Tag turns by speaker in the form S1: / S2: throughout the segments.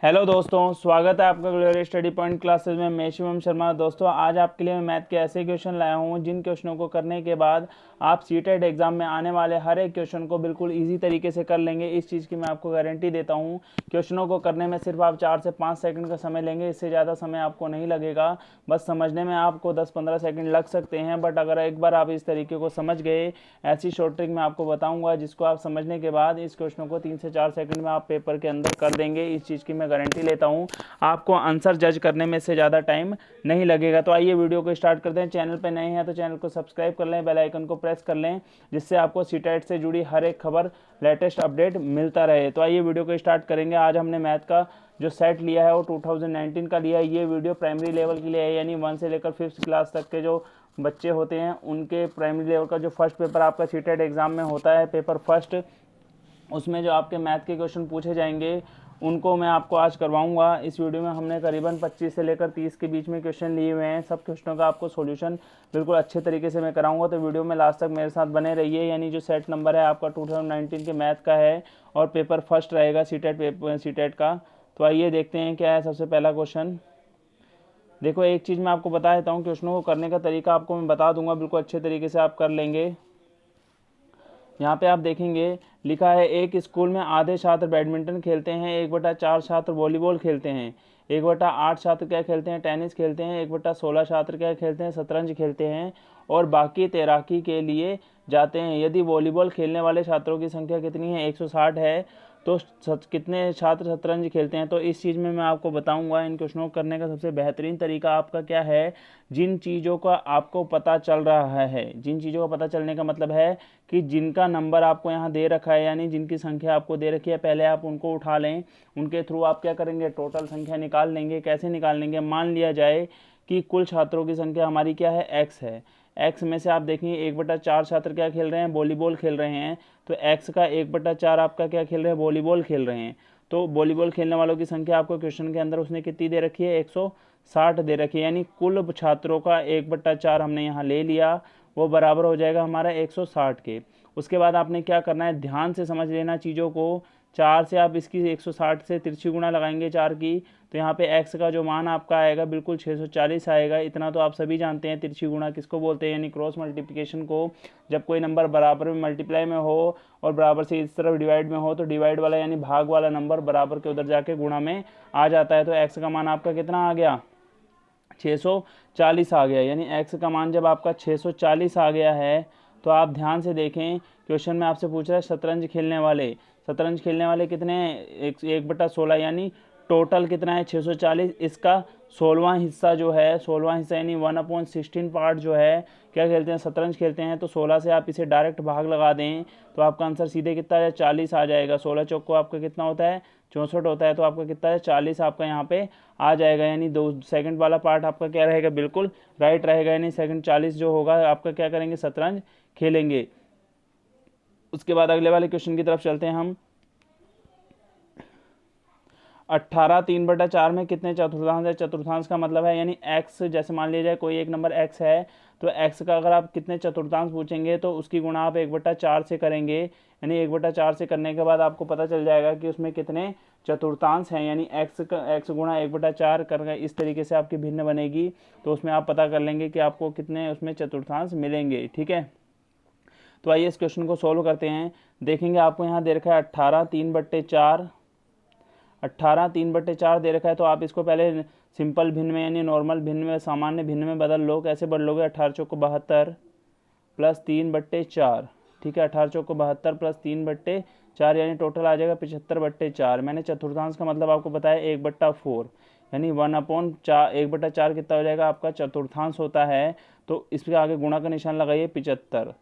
S1: Hello दोस्तों, स्वागत है आपका ग्लोरी स्टडी पॉइंट क्लासेस में। मैं शिवम शर्मा। दोस्तों, आज आपके लिए मैं मैथ के ऐसे क्वेश्चन लाया हूँ जिन क्वेश्चनों को करने के बाद आप सीटेट एग्जाम में आने वाले हर एक क्वेश्चन को बिल्कुल इजी तरीके से कर लेंगे। इस चीज़ की मैं आपको गारंटी देता हूँ। क्वेश्चनों को करने में सिर्फ आप 4 से 5 सेकंड का समय लेंगे, इससे ज़्यादा समय आपको नहीं लगेगा। बस समझने में आपको 10-15 सेकंड लग सकते हैं, बट अगर एक बार आप इस तरीके को समझ गए, ऐसी शॉर्ट ट्रिक मैं आपको बताऊंगा जिसको आप समझने के बाद इस क्वेश्चनों को 3 से 4 सेकंड में आप पेपर के अंदर कर देंगे। इस चीज़ की मैं गारंटी लेता हूँ। आपको आंसर जज करने में से ज़्यादा टाइम नहीं लगेगा। तो आइए वीडियो को स्टार्ट करते हैं। चैनल पर नए हैं तो चैनल को सब्सक्राइब कर लें, बेल आइकन को प्रेस कर लें, जिससे आपको सीटेट से जुड़ी हर एक खबर, लेटेस्ट अपडेट मिलता रहे। तो आइए वीडियो को स्टार्ट करेंगे। आज हमने मैथ का जो सेट लिया है वो 2019 का लिया है। ये वीडियो प्राइमरी लेवल के लिए है, यानी 1 से लेकर 5th क्लास तक के जो बच्चे होते हैं उनके प्राइमरी लेवल का जो फर्स्ट पेपर आपका सीटेट एग्जाम में होता है, पेपर फर्स्ट, उसमें जो आपके मैथ के क्वेश्चन पूछे जाएंगे उनको मैं आपको आज करवाऊंगा। इस वीडियो में हमने करीबन 25 से लेकर 30 के बीच में क्वेश्चन लिए हुए हैं। सब क्वेश्चनों का आपको सॉल्यूशन बिल्कुल अच्छे तरीके से मैं कराऊंगा। तो वीडियो में लास्ट तक मेरे साथ बने रहिए। यानी जो सेट नंबर है आपका 2019 के मैथ का है और पेपर फर्स्ट रहेगा सीटेट का। तो आइए देखते हैं क्या है। सबसे पहला क्वेश्चन देखो, एक चीज़ मैं आपको बता देता हूँ, क्वेश्चनों को करने का तरीका आपको मैं बता दूंगा, बिल्कुल अच्छे तरीके से आप कर लेंगे। यहाँ पे आप देखेंगे लिखा है, एक स्कूल में आधे छात्र बैडमिंटन खेलते हैं, 1/4 छात्र वॉलीबॉल खेलते हैं, 1/8 छात्र क्या खेलते हैं, टेनिस खेलते हैं, 1/16 छात्र क्या खेलते हैं, शतरंज खेलते हैं, और बाकी तैराकी के लिए जाते हैं। यदि वॉलीबॉल खेलने वाले छात्रों की संख्या कितनी है, 160 है, तो कितने छात्र शतरंज खेलते हैं। तो इस चीज़ में मैं आपको बताऊंगा। इन क्वेश्चनों को करने का सबसे बेहतरीन तरीका आपका क्या है, जिन चीज़ों का आपको पता चल रहा है, जिन चीज़ों का पता चलने का मतलब है कि जिनका नंबर आपको यहाँ दे रखा है, यानी जिनकी संख्या आपको दे रखी है, पहले आप उनको उठा लें। उनके थ्रू आप क्या करेंगे, टोटल संख्या निकाल लेंगे। कैसे निकाल लेंगे, मान लिया जाए कि कुल छात्रों की संख्या हमारी क्या है, एक्स है। एक्स में से आप देखेंगे 1/4 छात्र क्या खेल रहे हैं, वॉलीबॉल खेल रहे हैं। तो एक्स का 1/4 आपका क्या खेल रहे हैं, वॉलीबॉल खेल रहे हैं। तो वॉलीबॉल खेलने वालों की संख्या आपको क्वेश्चन के अंदर उसने कितनी दे रखी है, 160 दे रखी है। यानी कुल छात्रों का 1/4 हमने यहाँ ले लिया, वो बराबर हो जाएगा हमारा 160 के। उसके बाद आपने क्या करना है, ध्यान से समझ लेना चीज़ों को। 4 से आप इसकी 160 से तिरछी गुणा लगाएंगे 4 की, तो यहाँ पे x का जो मान आपका आएगा बिल्कुल 640 आएगा। इतना तो आप सभी जानते हैं तिरछी गुणा किसको बोलते हैं, यानी क्रॉस मल्टीप्लिकेशन को। जब कोई नंबर बराबर में मल्टीप्लाई में हो और बराबर से इस तरफ डिवाइड में हो, तो डिवाइड वाला यानी भाग वाला नंबर बराबर के उधर जाके गुणा में आ जाता है। तो x का मान आपका कितना आ गया, 640 आ गया। यानी x का मान जब आपका 640 आ गया है, तो आप ध्यान से देखें, क्वेश्चन में आपसे पूछ रहा है शतरंज खेलने वाले कितने हैं, 1/16, यानी टोटल कितना है 640। इसका 16वां हिस्सा जो है, 16वां हिस्सा यानी 1/16 पार्ट जो है क्या खेलते हैं, शतरंज खेलते हैं। तो 16 से आप इसे डायरेक्ट भाग लगा दें तो आपका आंसर सीधे कितना है, 40 आ जाएगा। 16 चौक को आपका कितना होता है, 64 होता है। तो आपका कितना है, 40 आपका यहाँ पे आ जाएगा। यानी 2 सेकंड वाला पार्ट आपका क्या रहेगा, बिल्कुल राइट रहेगा। यानी सेकंड 40 जो होगा आपका क्या करेंगे, शतरंज खेलेंगे। उसके बाद अगले वाले क्वेश्चन की तरफ चलते हैं हम। 18 3/4 में कितने चतुर्थांश है। चतुर्थांश का मतलब है यानी x, जैसे मान लिया जाए कोई एक नंबर x है, तो x का अगर आप कितने चतुर्थांश पूछेंगे तो उसकी गुणा आप 1/4 से करेंगे। यानी 1/4 से करने के बाद आपको पता चल जाएगा कि उसमें कितने चतुर्थांश हैं। यानी x गुणा 1/4 करके इस तरीके से आपकी भिन्न बनेगी, तो उसमें आप पता कर लेंगे कि आपको कितने उसमें चतुर्थांश मिलेंगे। ठीक है, तो आइए इस क्वेश्चन को सोल्व करते हैं। देखेंगे आपको यहाँ दे रखा है 18 3/4, 18 3/4 दे रखा है। तो आप इसको पहले सिंपल भिन्न में यानी नॉर्मल भिन्न में, सामान्य भिन्न में बदल लो। कैसे बदलोगे, 18 चौको 72 प्लस 3/4। ठीक है, 18 चौको 72 प्लस 3/4, यानी टोटल आ जाएगा 75/4। मैंने चतुर्थांश का मतलब आपको बताया 1/4, यानी 1/4, 1/4 कितना हो जाएगा आपका चतुर्थांश होता है। तो इसके आगे गुणा का निशान लगाइए 75,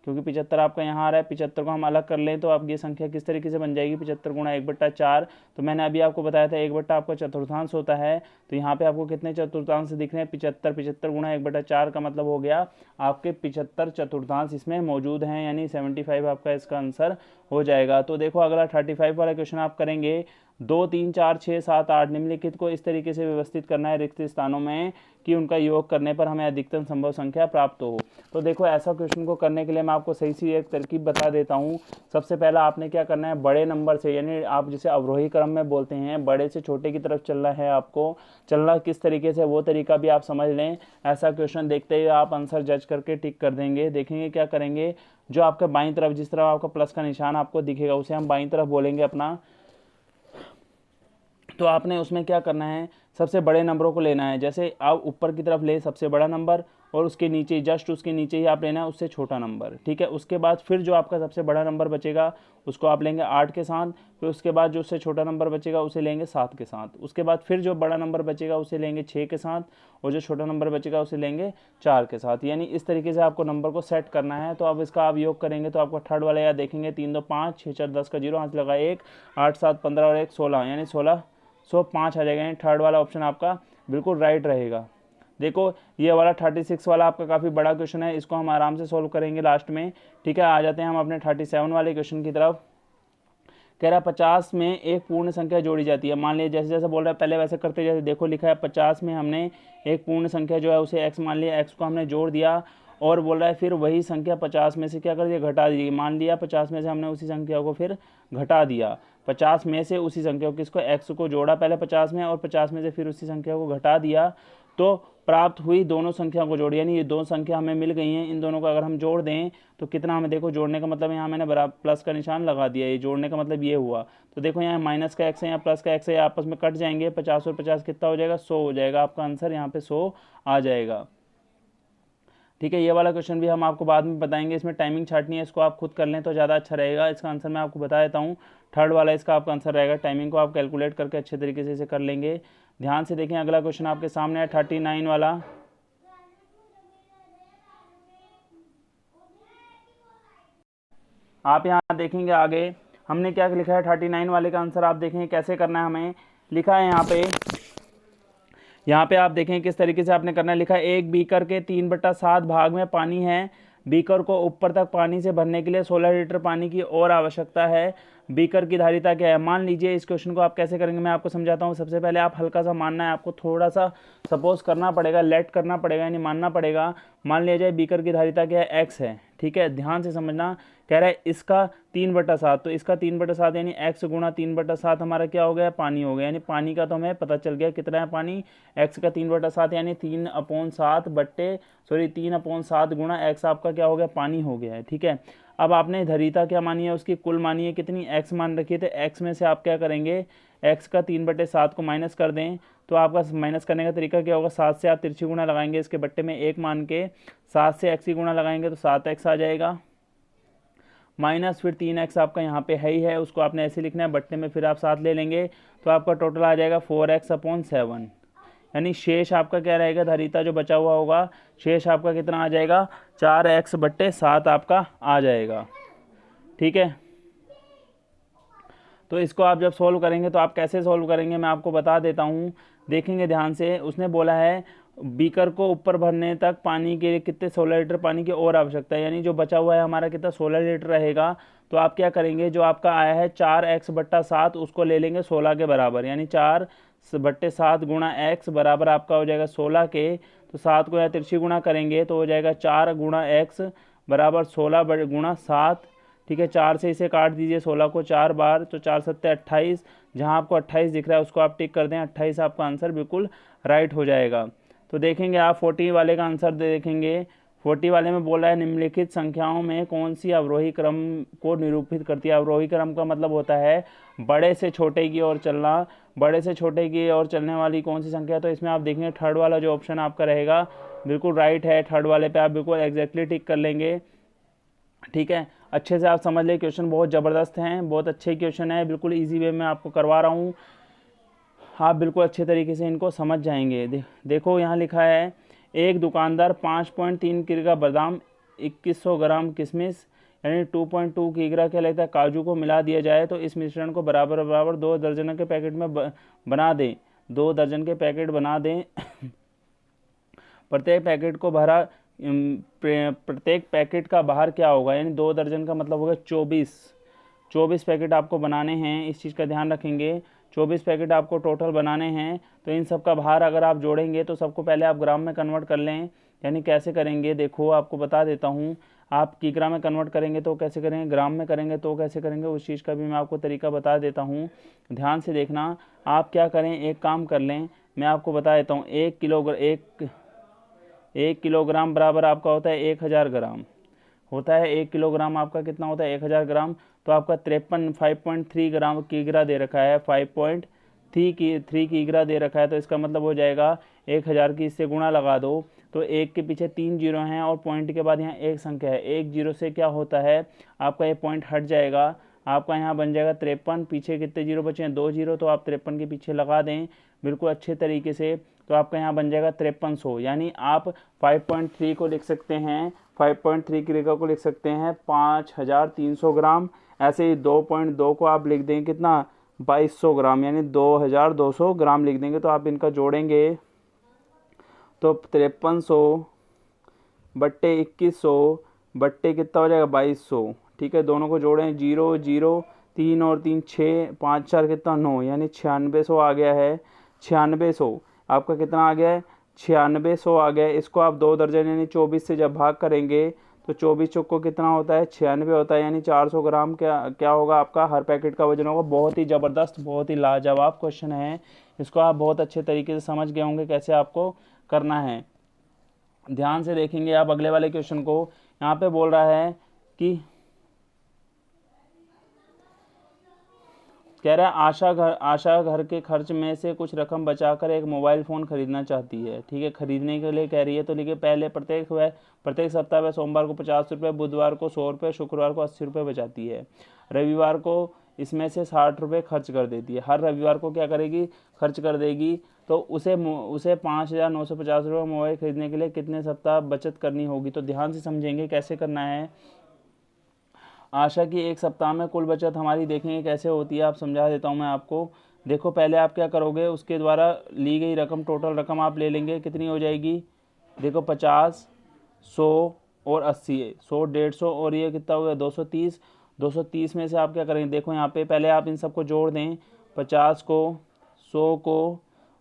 S1: क्योंकि 75 आपका यहाँ आ रहा है। 75 को हम अलग कर लें तो अब ये संख्या किस तरीके से बन जाएगी, 75 गुणा 1/4। तो मैंने अभी आपको बताया था 1/, आपका चतुर्थांश होता है। तो यहाँ पे आपको कितने चतुर्थांश दिख रहे हैं, 75। 75 गुणा 1/4 का मतलब हो गया आपके 75 चतुर्थांश इसमें मौजूद हैं, यानी 75 आपका इसका आंसर हो जाएगा। तो देखो अगला 35 वाला क्वेश्चन आप करेंगे। 2, 3, 4, 6, 7, 8 निम्नलिखित को इस तरीके से व्यवस्थित करना है रिक्त स्थानों में कि उनका योग करने पर हमें अधिकतम संभव संख्या प्राप्त हो। तो देखो ऐसा क्वेश्चन को करने के लिए मैं आपको सही सी एक तरकीब बता देता हूँ। सबसे पहला आपने क्या करना है, बड़े नंबर से, यानी आप जिसे अवरोही क्रम में बोलते हैं, बड़े से छोटे की तरफ चलना है आपको। चलना किस तरीके से वो तरीका भी आप समझ लें। ऐसा क्वेश्चन देखते ही आप आंसर जज करके टिक कर देंगे। देखेंगे क्या करेंगे, जो आपके बाईं तरफ जिस तरह आपका प्लस का निशान आपको दिखेगा उसे हम बाईं तरफ बोलेंगे अपना। तो आपने उसमें क्या करना है, सबसे बड़े नंबरों को लेना है। जैसे आप ऊपर की तरफ ले सबसे बड़ा नंबर, और उसके नीचे जस्ट उसके नीचे ही आप लेना है उससे छोटा नंबर, ठीक है। उसके बाद फिर जो आपका सबसे बड़ा नंबर बचेगा उसको आप लेंगे 8 के साथ। फिर उसके बाद जो उससे छोटा नंबर बचेगा उसे लेंगे 7 के साथ। उसके बाद फिर जो बड़ा नंबर बचेगा उसे लेंगे 6 के साथ, और जो छोटा नंबर बचेगा उसे लेंगे 4 के साथ। यानी इस तरीके से आपको नंबर को सेट करना है। तो अब इसका आप योग करेंगे तो आपको थर्ड वाला याद देखेंगे, 3, 2, 5, 6, 4, 10 का 0 हाथ लगा 1, 8, 7, 15 और 1, 16, यानी 1605 आ जाएगा। यानी थर्ड वाला ऑप्शन आपका बिल्कुल राइट रहेगा। देखो ये वाला 36 वाला आपका काफ़ी बड़ा क्वेश्चन है, इसको हम आराम से सॉल्व करेंगे लास्ट में, ठीक है। आ जाते हैं हम अपने 37 वाले क्वेश्चन की तरफ। कह रहा है 50 में एक पूर्ण संख्या जोड़ी जाती है। मान लीजिए जैसे जैसे बोल रहा है पहले वैसे करते जैसे, देखो लिखा है 50 में हमने एक पूर्ण संख्या जो है उसे x मान लिया, x को हमने जोड़ दिया, और बोल रहा है फिर वही संख्या 50 में से क्या कर दिया, घटा दी। मान लिया 50 में से हमने उसी संख्या को फिर घटा दिया। 50 में से उसी संख्या को, किसको, x को जोड़ा पहले 50 में, और 50 में से फिर उसी संख्या को घटा दिया। तो प्राप्त हुई दोनों संख्या को जोड़, यानी ये दो संख्या हमें मिल गई हैं, इन दोनों को अगर हम जोड़ दें तो कितना हमें, देखो जोड़ने का मतलब यहाँ मैंने बराबर प्लस का निशान लगा दिया, ये जोड़ने का मतलब ये हुआ। तो देखो यहाँ माइनस का x है, यहाँ प्लस का x है, आपस में कट जाएंगे, 50 और 50 कितना हो जाएगा, 100 हो जाएगा। आपका आंसर यहाँ पे 100 आ जाएगा, ठीक है। ये वाला क्वेश्चन भी हम आपको बाद में बताएंगे, इसमें टाइमिंग छाटनी है, इसको आप खुद कर लें तो ज़्यादा अच्छा रहेगा। इसका आंसर मैं आपको बता देता हूँ, थर्ड वाला इसका आपका आंसर रहेगा। टाइमिंग को आप कैलकुलेट करके अच्छे तरीके से इसे कर लेंगे। ध्यान से देखें, अगला क्वेश्चन आपके सामने है 39 वाला। आप यहाँ देखेंगे आगे हमने क्या लिखा है, 39 वाले का आंसर आप देखेंगे कैसे करना है। हमें लिखा है यहाँ पे आप देखें किस तरीके से आपने करना है। लिखा है एक बीकर के 3/7 भाग में पानी है। बीकर को ऊपर तक पानी से भरने के लिए 16 लीटर पानी की और आवश्यकता है। बीकर की धारिता क्या है। मान लीजिए इस क्वेश्चन को आप कैसे करेंगे मैं आपको समझाता हूँ। सबसे पहले आप हल्का सा मानना है, आपको थोड़ा सा सपोज करना पड़ेगा, लेट करना पड़ेगा, यानी मानना पड़ेगा। मान लिया जाए बीकर की धारिता क्या है, x है, ठीक है। ध्यान से समझना, कह रहा है इसका 3/7, तो इसका 3/7 यानी x गुणा 3/7 हमारा क्या हो गया, पानी हो गया। यानी पानी का तो हमें पता चल गया कितना है पानी, x का 3/7 यानी 3/7 गुणा x आपका क्या हो गया, पानी हो गया है, ठीक है। अब आपने धारिता क्या मानी है, उसकी कुल मानी है कितनी, x मान रखी है। तो x में से आप क्या करेंगे, x का 3/7 को माइनस कर दें। तो आपका माइनस करने का तरीका क्या होगा, 7 से आप तिरछी गुणा लगाएंगे, इसके बट्टे में 1 मान के 7 से x की गुणा लगाएंगे तो 7x आ जाएगा, माइनस फिर 3x आपका यहाँ पे है ही है, उसको आपने ऐसे लिखना है, बट्टे में फिर आप 7 ले लेंगे तो आपका टोटल आ जाएगा 4x/7। यानी शेष आपका क्या रहेगा, धारिता जो बचा हुआ होगा, शेष आपका कितना आ जाएगा, 4x/7 आपका आ जाएगा, ठीक है। तो इसको आप जब सॉल्व करेंगे तो आप कैसे सॉल्व करेंगे मैं आपको बता देता हूँ। देखेंगे ध्यान से, उसने बोला है बीकर को ऊपर भरने तक पानी के कितने 16 लीटर पानी की और आवश्यकता है, यानी जो बचा हुआ है हमारा कितना 16 लीटर रहेगा। तो आप क्या करेंगे, जो आपका आया है 4x/7 उसको ले लेंगे 16 के बराबर, यानी 4/7 गुणा x बराबर आपका हो जाएगा 16 के। तो 7 को यहाँ तिरछी गुणा करेंगे तो हो जाएगा 4 गुणा x बराबर 16 गुणा 7, ठीक है। 4 से इसे काट दीजिए 16 को 4 बार, तो 4 सत्ते 28, जहाँ आपको 28 दिख रहा है उसको आप टिक कर दें, 28 आपका आंसर बिल्कुल राइट हो जाएगा। तो देखेंगे आप 40 वाले का आंसर देखेंगे। 40 वाले में बोला है निम्नलिखित संख्याओं में कौन सी अवरोही क्रम को निरूपित करती है। अवरोही क्रम का मतलब होता है बड़े से छोटे की ओर चलना। बड़े से छोटे की ओर चलने वाली कौन सी संख्या, तो इसमें आप देखेंगे थर्ड वाला जो ऑप्शन आपका रहेगा बिल्कुल राइट है। थर्ड वाले पे आप बिल्कुल एग्जैक्टली टिक कर लेंगे, ठीक है। अच्छे से आप समझ ले, क्वेश्चन बहुत ज़बरदस्त हैं, बहुत अच्छे क्वेश्चन है, बिल्कुल इजी वे में आपको करवा रहा हूँ, आप बिल्कुल अच्छे तरीके से इनको समझ जाएंगे। देखो यहाँ लिखा है एक दुकानदार 5.3 किलोग्राम बादाम, 2100 ग्राम किशमिश यानी 2.2 किलोग्राम क्या लगता है काजू को मिला दिया जाए तो इस मिश्रण को बराबर बराबर 2 दर्जन के पैकेट में बना दें। 2 दर्जन के पैकेट बना दें। प्रत्येक पैकेट को भरा, प्रत्येक पैकेट का बाहर क्या होगा, यानी 2 दर्जन का मतलब होगा 24 24 पैकेट आपको बनाने हैं, इस चीज़ का ध्यान रखेंगे। 24 पैकेट आपको टोटल बनाने हैं। तो इन सब का भार अगर आप जोड़ेंगे तो सबको पहले आप ग्राम में कन्वर्ट कर लें। यानी कैसे करेंगे, देखो आपको बता देता हूँ। आप किग्रा में कन्वर्ट करेंगे तो कैसे करेंगे, ग्राम में करेंगे तो कैसे करेंगे, उस चीज़ का भी मैं आपको तरीका बता देता हूँ। ध्यान से देखना। आप क्या करें, एक काम कर लें, मैं आपको बता देता हूँ। 1 किलोग्राम बराबर आपका होता है 1000 ग्राम होता है। 1 किलोग्राम आपका कितना होता है, 1000 ग्राम। तो आपका 5.3 ग्राम कीग्रा दे रखा है, 5.3 कीग्रा दे रखा है। तो इसका मतलब हो जाएगा 1000 की इससे गुणा लगा दो। तो एक के पीछे 3 जीरो हैं और पॉइंट के बाद यहाँ एक संख्या है। एक जीरो से क्या होता है, आपका ये पॉइंट हट जाएगा। आपका यहाँ बन जाएगा 53। पीछे कितने जीरो बचे हैं, 2 जीरो। तो आप 53 के पीछे लगा दें बिल्कुल अच्छे तरीके से। तो आपका यहाँ बन जाएगा 5300। यानी आप 5.3 को लिख सकते हैं, 5.3 क्रीगा को लिख सकते हैं 5300 ग्राम। ऐसे ही 2.2 को आप लिख देंगे कितना, 2200 ग्राम, यानी 2200 ग्राम लिख देंगे। तो आप इनका जोड़ेंगे तो 5300 बट्टे 2100 बट्टे कितना हो जाएगा, 2200। ठीक है, दोनों को जोड़ें, 0 0 3 और 3 6, 5 4 कितना 9, यानी 9600 आ गया है। 9600 आपका कितना आ गया है, 9600 आ गया है। इसको आप 2 दर्जन यानी 24 से जब भाग करेंगे तो 24 चौको कितना होता है, 96 होता है। यानी 400 ग्राम क्या होगा आपका हर पैकेट का वजन होगा। बहुत ही ज़बरदस्त, बहुत ही लाजवाब क्वेश्चन है। इसको आप बहुत अच्छे तरीके से समझ गए होंगे कैसे आपको करना है। ध्यान से देखेंगे आप अगले वाले क्वेश्चन को। यहाँ पे बोल रहा है कि कह रहा है आशा घर के खर्च में से कुछ रकम बचाकर एक मोबाइल फ़ोन खरीदना चाहती है। ठीक है, खरीदने के लिए कह रही है। तो लिखिए पहले प्रत्येक सप्ताह वह सोमवार को 50 रुपये, बुधवार को 100 रुपये, शुक्रवार को 80 रुपये बचाती है। रविवार को इसमें से 60 रुपये खर्च कर देती है। हर रविवार को क्या करेगी, खर्च कर देगी। तो उसे 5950 रुपये मोबाइल खरीदने के लिए कितने सप्ताह बचत करनी होगी। तो ध्यान से समझेंगे कैसे करना है। आशा की एक सप्ताह में कुल बचत हमारी देखेंगे कैसे होती है, आप समझा देता हूँ मैं आपको। देखो पहले आप क्या करोगे, उसके द्वारा ली गई रकम, टोटल रकम आप ले लेंगे, कितनी हो जाएगी। देखो 50, 100 और 80 है, 100 150 और ये कितना हो गया 230। 230 में से आप क्या करेंगे, देखो यहाँ पे पहले आप इन सबको जोड़ दें, 50 को, 100 को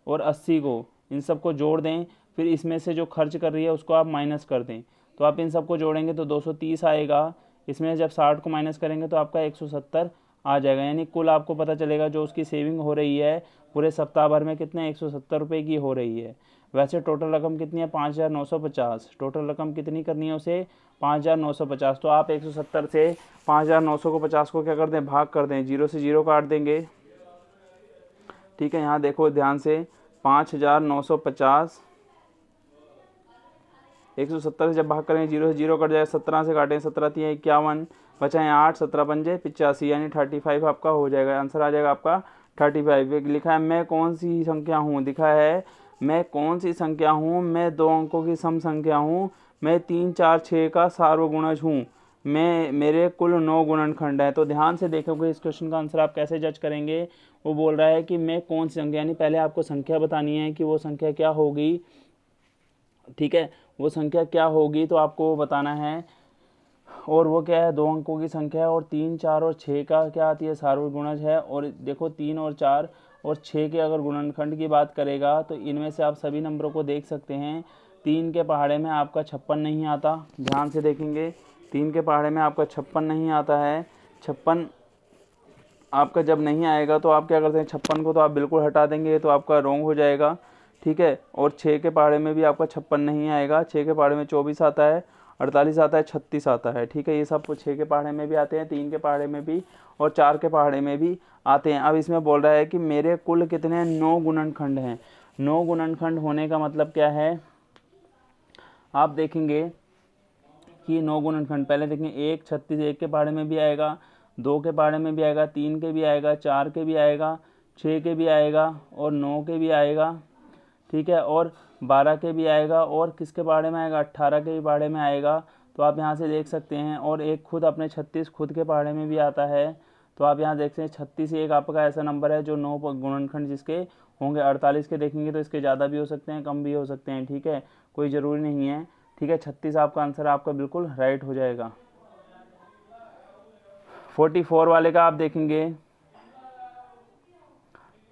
S1: और 80 को, इन सबको जोड़ दें। फिर इसमें से जो खर्च कर रही है उसको आप माइनस कर दें। तो आप इन सबको जोड़ेंगे तो 230 आएगा। इसमें जब 60 को माइनस करेंगे तो आपका 170 आ जाएगा। यानी कुल आपको पता चलेगा जो उसकी सेविंग हो रही है पूरे सप्ताह भर में कितने 170 रुपये की हो रही है। वैसे टोटल रकम कितनी है, 5950। टोटल रकम कितनी करनी है उसे, 5950। तो आप 170 से 5900 को 50 को क्या कर दें, भाग कर दें, 0 से 0 काट देंगे। ठीक है, यहाँ देखो ध्यान से, 5950 170 से जब भाग करें 0 से 0 कट जाए, 17 से काटें, 17 3 51, बचाएँ 8, 17 पंजे 85, यानी 35 आपका हो जाएगा। आंसर आ जाएगा आपका 35। एक लिखा है मैं कौन सी संख्या हूँ, दिखा है मैं कौन सी संख्या हूँ, मैं 2 अंकों की सम संख्या हूँ, मैं 3 4 6 का सार्वगुणज हूँ, मेरे कुल 9 गुणनखंड है। तो ध्यान से देखोगे इस क्वेश्चन का आंसर आप कैसे जज करेंगे। वो बोल रहा है कि मैं कौन सी संख्या, यानी पहले आपको संख्या बतानी है कि वो संख्या क्या होगी। ठीक है, वो संख्या क्या होगी तो आपको वो बताना है। और वो क्या है, 2 अंकों की संख्या है और 3 4 और 6 का क्या आती है, सार्वगुणज है। और देखो 3 और 4 और 6 के अगर गुणनखंड की बात करेगा तो इनमें से आप सभी नंबरों को देख सकते हैं। 3 के पहाड़े में आपका 56 नहीं आता। ध्यान से देखेंगे, 3 के पहाड़े में आपका 56 नहीं आता है। 56 आपका जब नहीं आएगा तो आप क्या करते हैं, 56 को तो आप बिल्कुल हटा देंगे, तो आपका रॉन्ग हो जाएगा। ठीक है, और 6 के पहाड़े में भी आपका 56 नहीं आएगा। 6 के पहाड़े में 24 आता है, 48 आता है, 36 आता है। ठीक है, ये सब 6 के पहाड़े में भी आते हैं, 3 के पहाड़े में भी और 4 के पहाड़े में भी आते हैं। अब इसमें बोल रहा है कि मेरे कुल कितने 9 गुणनखंड हैं। 9 गुणनखंड होने का मतलब क्या है, आप देखेंगे कि 9 गुणनखंड पहले देखेंगे, 1 36 1 के पहाड़े में भी आएगा, 2 के पहाड़े में भी आएगा, 3 के भी आएगा, 4 के भी आएगा, 6 के भी आएगा और 9 के भी आएगा। ठीक है, और 12 के भी आएगा और किसके पहाड़े में आएगा, 18 के भी पहाड़े में आएगा। तो आप यहाँ से देख सकते हैं। और एक खुद अपने 36 खुद के पहाड़े में भी आता है। तो आप यहाँ देख सकते हैं 36 एक आपका ऐसा नंबर है जो 9 गुणनखंड जिसके होंगे। 48 के देखेंगे तो इसके ज़्यादा भी हो सकते हैं, कम भी हो सकते हैं। ठीक है, कोई ज़रूरी नहीं है। ठीक है, 36 आपका आंसर आपका बिल्कुल राइट हो जाएगा। 44 वाले का आप देखेंगे,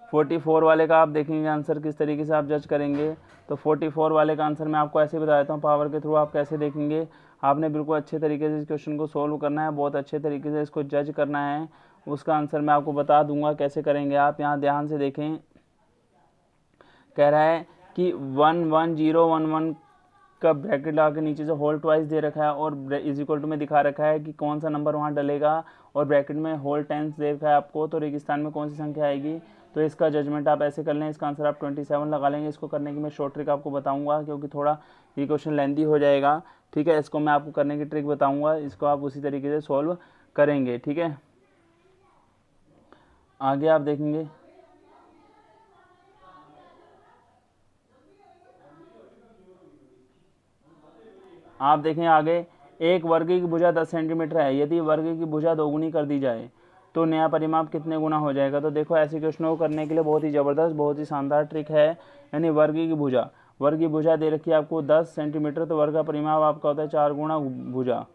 S1: 44 वाले का आप देखेंगे आंसर किस तरीके से आप जज करेंगे। तो 44 वाले का आंसर मैं आपको ऐसे बता देता हूँ, पावर के थ्रू आप कैसे देखेंगे। आपने बिल्कुल अच्छे तरीके से इस क्वेश्चन को सोल्व करना है, बहुत अच्छे तरीके से इसको जज करना है। उसका आंसर मैं आपको बता दूंगा कैसे करेंगे आप। यहाँ ध्यान से देखें, कह रहा है कि 11011 का ब्रैकेट लगा के नीचे से होल ट्वाइस दे रखा है और इज इक्वल टू में दिखा रखा है कि कौन सा नंबर वहाँ डलेगा, और ब्रैकेट में होल टेंस दे रखा है आपको, तो रेगिस्तान में कौन सी संख्या आएगी। तो इसका जजमेंट आप ऐसे कर लें, इसका आंसर आप 27 लगा लेंगे। इसको करने की मैं शॉर्ट ट्रिक आपको बताऊंगा, क्योंकि थोड़ा ये क्वेश्चन लेंदी हो जाएगा। ठीक है, इसको मैं आपको करने की ट्रिक बताऊंगा, इसको आप उसी तरीके से सॉल्व करेंगे। ठीक है, आगे आप देखेंगे, आप देखें आगे, एक वर्ग की भुजा 10 सेंटीमीटर है, यदि वर्ग की भुजा दोगुनी कर दी जाए तो नया परिमाप कितने गुना हो जाएगा। तो देखो ऐसे क्वेश्चनों को करने के लिए बहुत ही ज़बरदस्त, बहुत ही शानदार ट्रिक है। यानी वर्ग की भुजा दे रखी है आपको 10 सेंटीमीटर, तो वर्ग का परिमाप आपका होता है 4 गुना भुजा।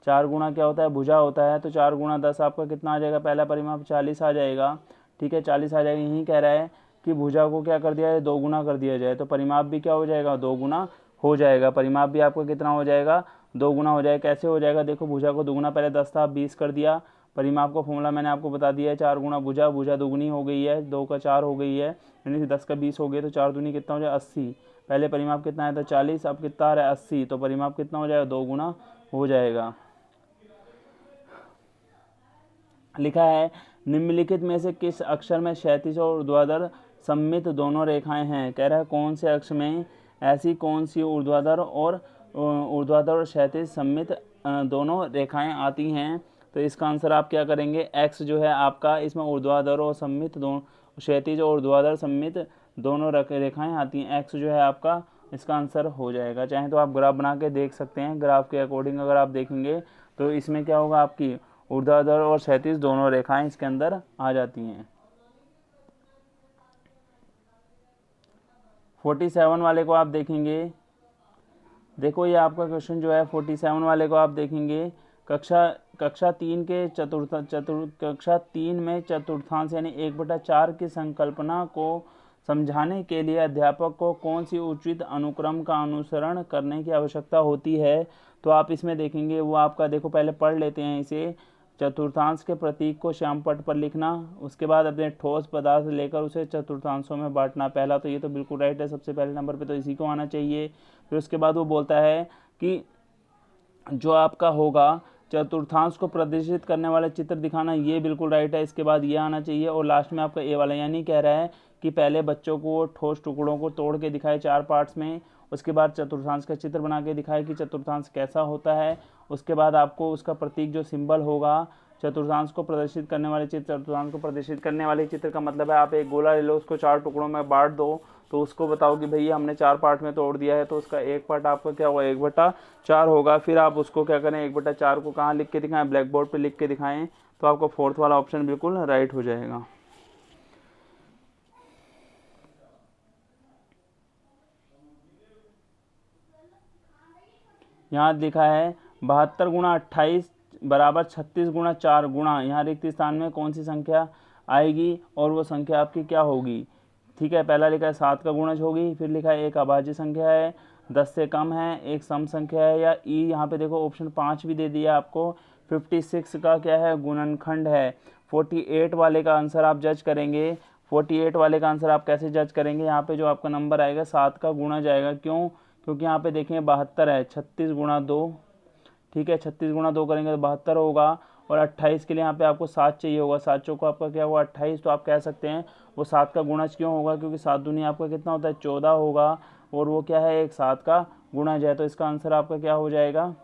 S1: 4 गुना क्या होता है, भुजा होता है, तो 4 गुना 10 आपका कितना आ जाएगा, पहला परिमाप 40 आ जाएगा। ठीक है, 40 आ जाएगा। यही कह रहा है कि भुजा को क्या कर दिया जाए, 2 गुना कर दिया जाए, तो परिमाप भी क्या हो जाएगा, 2 गुना हो जाएगा। परिमाप भी आपका कितना हो जाएगा, 2 गुना हो जाएगा। कैसे हो जाएगा, देखो भुजा को दुगुना, पहले 10 था 20 कर दिया। परिमाप का फॉर्मूला मैंने आपको बता दिया है, 4 गुना भुजा, भुजा दुगुनी हो गई है, 2 का 4 हो गई है, यानी 10 का 20 हो गया, तो 4 दूनी कितना हो जाए 80। पहले परिमाप कितना है, तो 40, अब कितना आ रहा है 80, तो परिमाप कितना हो जाएगा, 2 गुना हो जाएगा। लिखा है निम्नलिखित में से किस अक्षर में क्षैतिज और ऊर्ध्वाधर सममित दोनों रेखाएं हैं। कह रहा है कौन से अक्ष में ऐसी कौन सी ऊर्ध्वाधर और क्षैतिज सममित दोनों रेखाएं आती हैं। तो इसका आंसर आप क्या करेंगे, एक्स जो है आपका, इसमें ऊर्ध्वाधर और सममित दोनों, क्षैतिज और ऊर्ध्वाधर सममित दोनों रेखाएं आती हैं, एक्स जो है आपका इसका आंसर हो जाएगा। चाहे तो आप ग्राफ बना के देख सकते हैं, ग्राफ के अकॉर्डिंग अगर आप देखेंगे तो इसमें क्या होगा, आपकी ऊर्ध्वाधर और क्षैतिज दोनों रेखाएं इसके अंदर आ जाती हैं। 47 वाले को आप देखेंगे, देखो ये आपका क्वेश्चन जो है 47 वाले को आप देखेंगे, कक्षा 3 के कक्षा 3 में चतुर्थांश यानी 1/4 की संकल्पना को समझाने के लिए अध्यापक को कौन सी उचित अनुक्रम का अनुसरण करने की आवश्यकता होती है। तो आप इसमें देखेंगे वो आपका, देखो पहले पढ़ लेते हैं इसे, चतुर्थांश के प्रतीक को श्यामपट्ट पर लिखना, उसके बाद अपने ठोस पदार्थ लेकर उसे चतुर्थांशों में बांटना। पहला तो ये तो बिल्कुल राइट है, सबसे पहले नंबर पे तो इसी को आना चाहिए। फिर उसके बाद वो बोलता है कि जो आपका होगा चतुर्थांश को प्रदर्शित करने वाले चित्र दिखाना, ये बिल्कुल राइट है। इसके बाद ये आना चाहिए, और लास्ट में आपका ए वाला, यानी कह रहा है कि पहले बच्चों को ठोस टुकड़ों को तोड़ के दिखाए 4 पार्ट्स में, उसके बाद चतुर्थांश का चित्र बना के दिखाए कि चतुर्थांश कैसा होता है। उसके बाद आपको उसका प्रतीक जो सिंबल होगा चतुर्थांश को प्रदर्शित करने वाले चित्र, चतुर्थांश को प्रदर्शित करने वाले चित्र का मतलब है आप एक गोला ले लो, उसको 4 टुकड़ों में बांट दो, तो उसको बताओ कि भैया हमने 4 पार्ट में तोड़ दिया है, तो उसका एक पार्ट आपका क्या होगा, 1/4 होगा। फिर आप उसको क्या करें, 1/4 को कहाँ लिख के दिखाएं, ब्लैक बोर्ड पर लिख के दिखाएं, तो आपका 4th वाला ऑप्शन बिल्कुल राइट हो जाएगा। यहाँ लिखा है 72 गुणा 28 बराबर 36 गुणा 4 गुणा, यहाँ रिक्त स्थान में कौन सी संख्या आएगी और वो संख्या आपकी क्या होगी। ठीक है, पहला लिखा है 7 का गुणज होगी, फिर लिखा है एक अभाज्य संख्या है, 10 से कम है, एक सम संख्या है, या ई यहाँ पे देखो ऑप्शन 5 भी दे दिया आपको, 56 का क्या है, गुणनखंड है। 48 वाले का आंसर आप जज करेंगे, 48 वाले का आंसर आप कैसे जज करेंगे, यहाँ पे जो आपका नंबर आएगा 7 का गुणज आएगा। क्यों, क्योंकि यहाँ पे देखें 72 है, 36 गुणा 2, ठीक है, 36 गुणा 2 करेंगे तो 72 होगा, और 28 के लिए यहाँ पे आपको 7 चाहिए होगा, 7 चौको आपका क्या हुआ 28, तो आप कह सकते हैं वो 7 का गुणज क्यों होगा, क्योंकि 7 दूनी आपका कितना होता है 14 होगा, और वो क्या है एक 7 का गुणज है, तो इसका आंसर आपका क्या हो जाएगा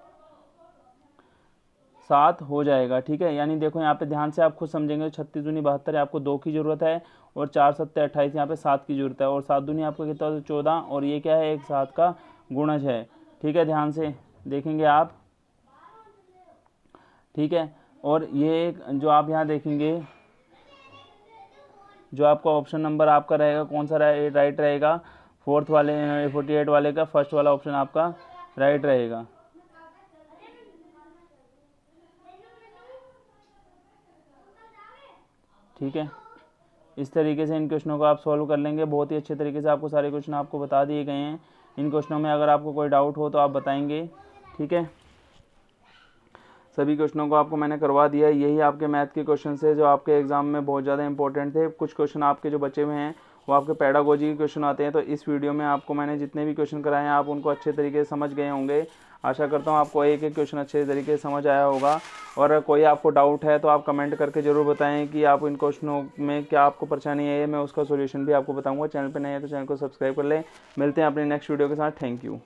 S1: 7 हो जाएगा। ठीक है, यानी देखो यहाँ पे ध्यान से आप खुद समझेंगे, 36 दूनी 72 है, आपको 2 की जरूरत है, और 4 7 28, यहाँ पे 7 की जरूरत है, और 7 दूनी आपका कितना होता है 14, और ये क्या है एक 7 का गुणज है। ठीक है, ध्यान से देखेंगे आप, ठीक है, और ये जो आप यहाँ देखेंगे, जो आपका ऑप्शन नंबर आपका रहेगा कौन सा राइट रहेगा, 4th वाले 48 वाले का फर्स्ट वाला ऑप्शन आपका राइट रहेगा। ठीक है, इस तरीके से इन क्वेश्चनों को आप सॉल्व कर लेंगे। बहुत ही अच्छे तरीके से आपको सारे क्वेश्चन आपको बता दिए गए हैं। इन क्वेश्चनों में अगर आपको कोई डाउट हो तो आप बताएंगे। ठीक है, सभी क्वेश्चनों को आपको मैंने करवा दिया है। यही आपके मैथ के क्वेश्चन है जो आपके एग्जाम में बहुत ज़्यादा इंपॉर्टेंट थे। कुछ क्वेश्चन आपके जो बचे हुए हैं वो आपके पेडागोजी के क्वेश्चन आते हैं। तो इस वीडियो में आपको मैंने जितने भी क्वेश्चन कराए हैं आप उनको अच्छे तरीके से समझ गए होंगे। आशा करता हूँ आपको एक एक क्वेश्चन अच्छे तरीके से समझ आया होगा। और कोई आपको डाउट है तो आप कमेंट करके ज़रूर बताएं कि आप इन क्वेश्चनों में क्या आपको परेशानी है, मैं उसका सोल्यूशन भी आपको बताऊँगा। चैनल पर नए हैं तो चैनल को सब्सक्राइब कर लें। मिलते हैं अपने नेक्स्ट वीडियो के साथ। Thank you.